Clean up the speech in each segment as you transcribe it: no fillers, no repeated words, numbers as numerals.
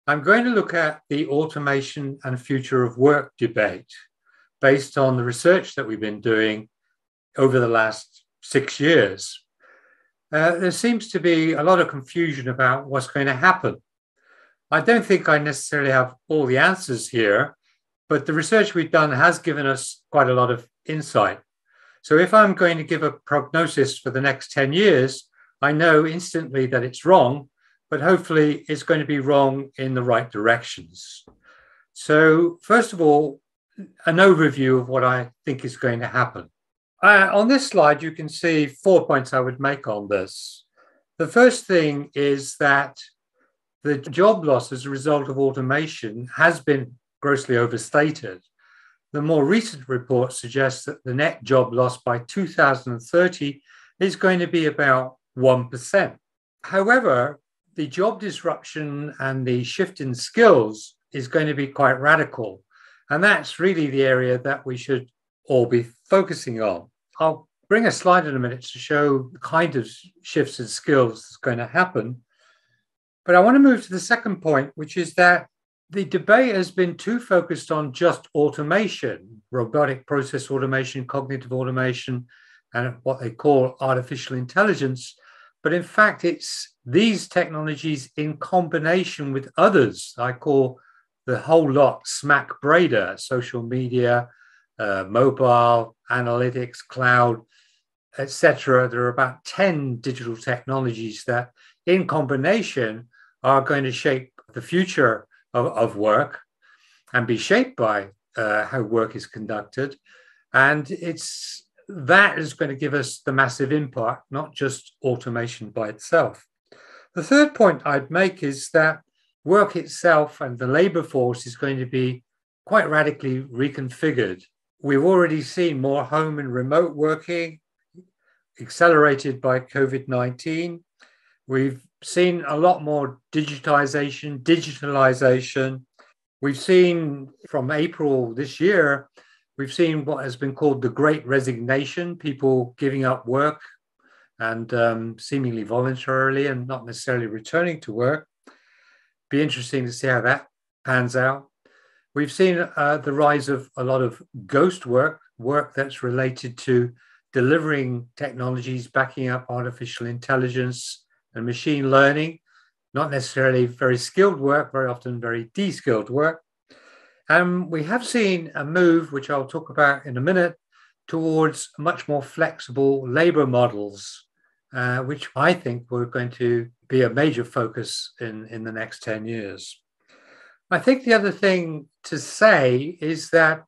I'm going to look at the automation and future of work debate based on the research that we've been doing over the last 6 years. There seems to be a lot of confusion about what's going to happen. I don't think I necessarily have all the answers here, but the research we've done has given us quite a lot of insight. So if I'm going to give a prognosis for the next 10 years, I know instantly that it's wrong, but hopefully it's going to be wrong in the right directions. So first of all, an overview of what I think is going to happen. On this slide, you can see 4 points I would make on this. The first thing is that the job loss as a result of automation has been grossly overstated. The more recent report suggests that the net job loss by 2030 is going to be about 1%. However, the job disruption and the shift in skills is going to be quite radical. And that's really the area that we should all be focusing on. I'll bring a slide in a minute to show the kind of shifts in skills that's going to happen. But I want to move to the second point, which is that the debate has been too focused on just automation, robotic process automation, cognitive automation, and what they call artificial intelligence. But in fact, it's these technologies in combination with others. I call the whole lot smack brader: social media, mobile, analytics, cloud, etc. There are about 10 digital technologies that in combination are going to shape the future of work and be shaped by how work is conducted. And that is going to give us the massive impact, not just automation by itself. The third point I'd make is that work itself and the labor force is going to be quite radically reconfigured. We've already seen more home and remote working, accelerated by COVID-19. We've seen a lot more digitalization. We've seen from April this year, we've seen what has been called the Great Resignation, people giving up work and seemingly voluntarily and not necessarily returning to work. Be interesting to see how that pans out. We've seen the rise of a lot of ghost work that's related to delivering technologies, backing up artificial intelligence and machine learning, not necessarily very skilled work, very often very de-skilled work. And we have seen a move, which I'll talk about in a minute, towards much more flexible labor models, which I think were going to be a major focus in the next 10 years. I think the other thing to say is that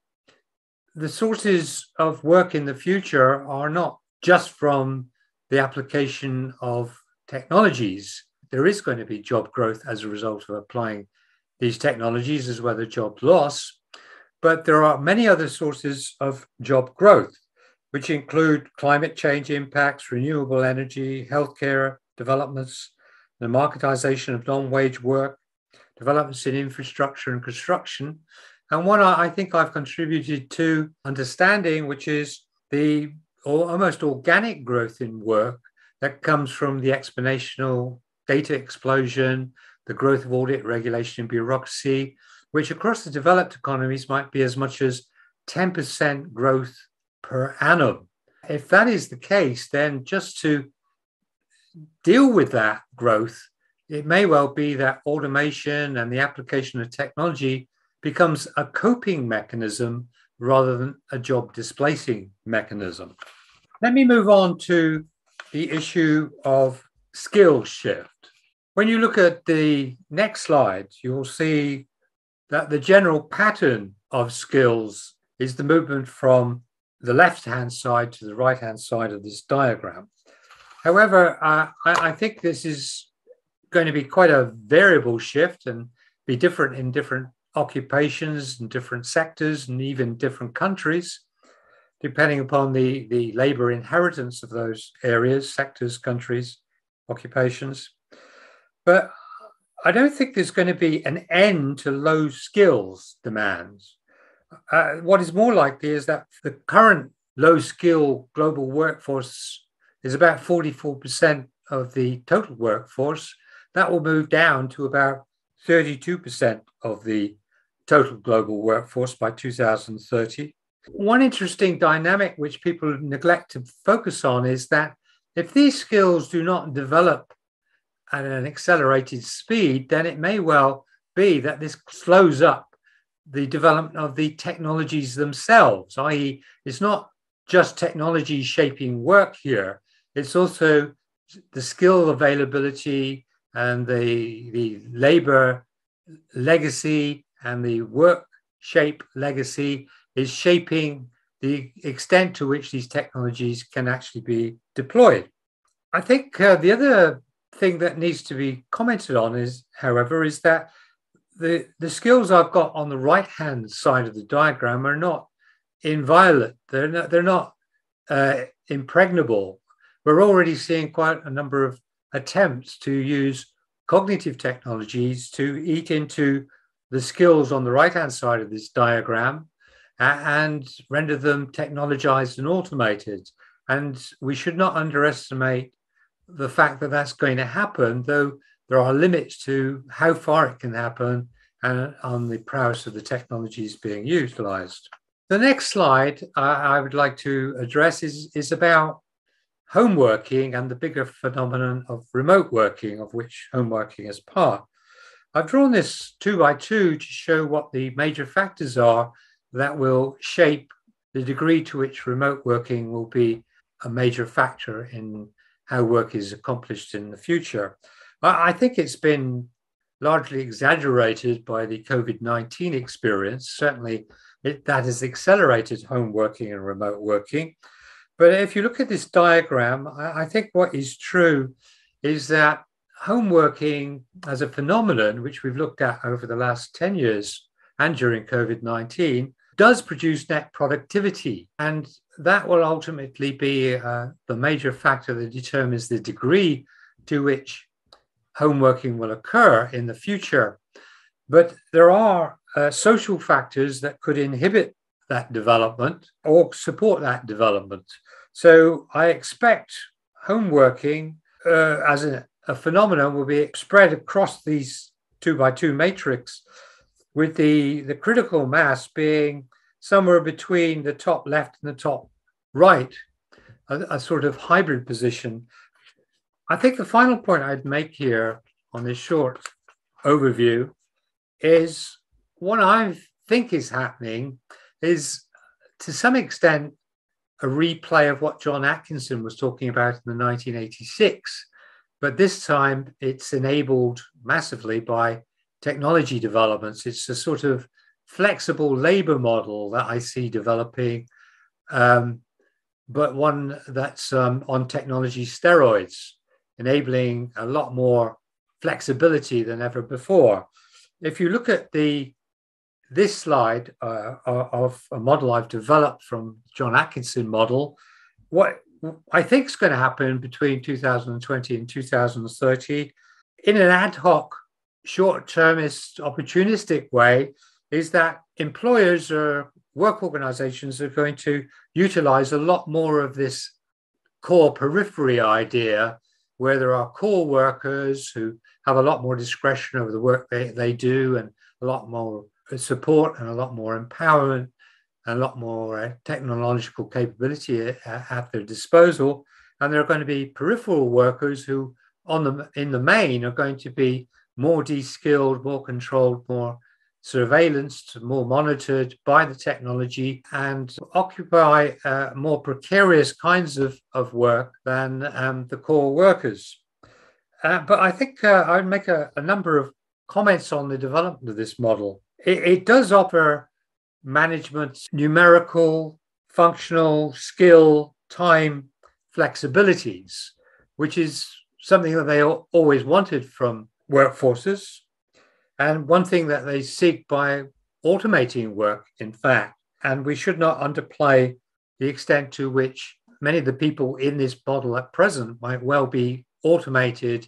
the sources of work in the future are not just from the application of technologies. There is going to be job growth as a result of applying these technologies, as well as job loss, but there are many other sources of job growth, which include climate change impacts, renewable energy, healthcare developments, the marketization of non-wage work, developments in infrastructure and construction, and one I think I've contributed to understanding, which is the almost organic growth in work that comes from the exponential data explosion, the growth of audit, regulation, and bureaucracy, which across the developed economies might be as much as 10% growth per annum. If that is the case, then just to deal with that growth, it may well be that automation and the application of technology becomes a coping mechanism rather than a job displacing mechanism. Let me move on to the issue of skill shift. When you look at the next slide, you'll see that the general pattern of skills is the movement from the left-hand side to the right-hand side of this diagram. However, I think this is going to be quite a variable shift and be different in different occupations and different sectors and even different countries, depending upon the labor inheritance of those areas, sectors, countries, occupations. But I don't think there's going to be an end to low skills demands. What is more likely is that the current low-skill global workforce is about 44% of the total workforce. That will move down to about 32% of the total global workforce by 2030. One interesting dynamic which people neglect to focus on is that if these skills do not develop at an accelerated speed, then it may well be that this slows up the development of the technologies themselves, i.e., it's not just technology shaping work here, it's also the skill availability and the labor legacy and the work shape legacy is shaping the extent to which these technologies can actually be deployed. I think the other thing that needs to be commented on is, however, is that the skills I've got on the right-hand side of the diagram are not inviolate. They're not impregnable. We're already seeing quite a number of attempts to use cognitive technologies to eat into the skills on the right-hand side of this diagram and render them technologized and automated. And we should not underestimate the fact that that's going to happen, though there are limits to how far it can happen and on the prowess of the technologies being utilized. The next slide I would like to address is about home working and the bigger phenomenon of remote working, of which home working is part. I've drawn this 2x2 to show what the major factors are that will shape the degree to which remote working will be a major factor in how work is accomplished in the future. I think it's been largely exaggerated by the COVID-19 experience. Certainly, that has accelerated home working and remote working. But if you look at this diagram, I think what is true is that home working as a phenomenon, which we've looked at over the last 10 years and during COVID-19, does produce net productivity. And that will ultimately be the major factor that determines the degree to which home working will occur in the future. But there are social factors that could inhibit that development or support that development. So I expect home working as a phenomenon will be spread across these 2x2 matrix, with the critical mass being somewhere between the top left and the top right, a sort of hybrid position. I think the final point I'd make here on this short overview is what I think is happening is, to some extent, a replay of what John Atkinson was talking about in the 1986, but this time it's enabled massively by technology developments. It's a sort of flexible labor model that I see developing, but one that's on technology steroids, enabling a lot more flexibility than ever before. If you look at this slide of a model I've developed from John Atkinson model, what I think is going to happen between 2020 and 2030 in an ad hoc, short-termist, opportunistic way is that employers or work organizations are going to utilize a lot more of this core periphery idea, where there are core workers who have a lot more discretion over the work they do, and a lot more support and a lot more empowerment and a lot more technological capability at their disposal. And there are going to be peripheral workers who in the main are going to be more de-skilled, more controlled, more surveillanced, more monitored by the technology, and occupy more precarious kinds of work than the core workers. But I think I would make a number of comments on the development of this model. It does offer management numerical, functional, skill, time flexibilities, which is something that they always wanted from workforces, and one thing that they seek by automating work, in fact. And we should not underplay the extent to which many of the people in this model at present might well be automated,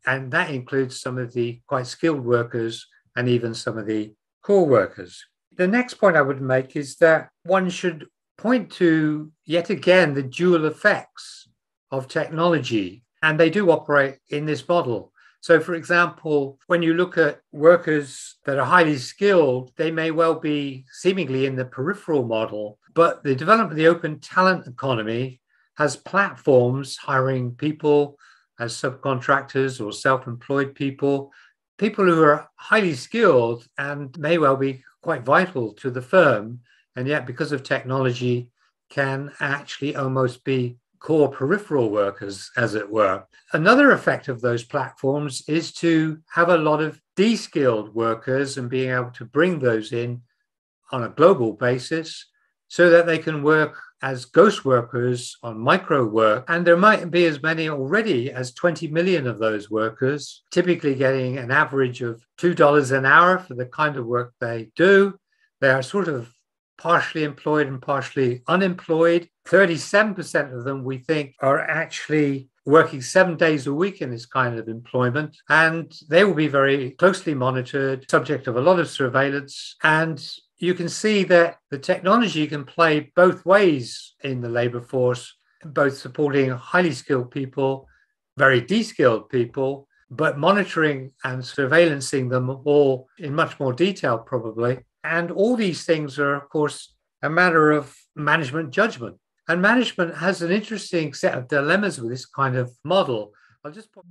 and that includes some of the quite skilled workers and even some of the core workers. The next point I would make is that one should point to, yet again, the dual effects of technology, and they do operate in this model. So, for example, when you look at workers that are highly skilled, they may well be seemingly in the peripheral model, but the development of the open talent economy has platforms hiring people as subcontractors or self-employed people, people who are highly skilled and may well be quite vital to the firm, and yet because of technology can actually almost be core peripheral workers, as it were. Another effect of those platforms is to have a lot of de-skilled workers and being able to bring those in on a global basis so that they can work as ghost workers on micro work. And there might be as many already as 20 million of those workers, typically getting an average of $2 an hour for the kind of work they do. They are sort of partially employed and partially unemployed. 37% of them, we think, are actually working 7 days a week in this kind of employment. And they will be very closely monitored, subject of a lot of surveillance. And you can see that the technology can play both ways in the labor force, both supporting highly skilled people, very de-skilled people, but monitoring and surveillancing them all in much more detail, probably. And all these things are, of course, a matter of management judgment. And management has an interesting set of dilemmas with this kind of model. I'll just put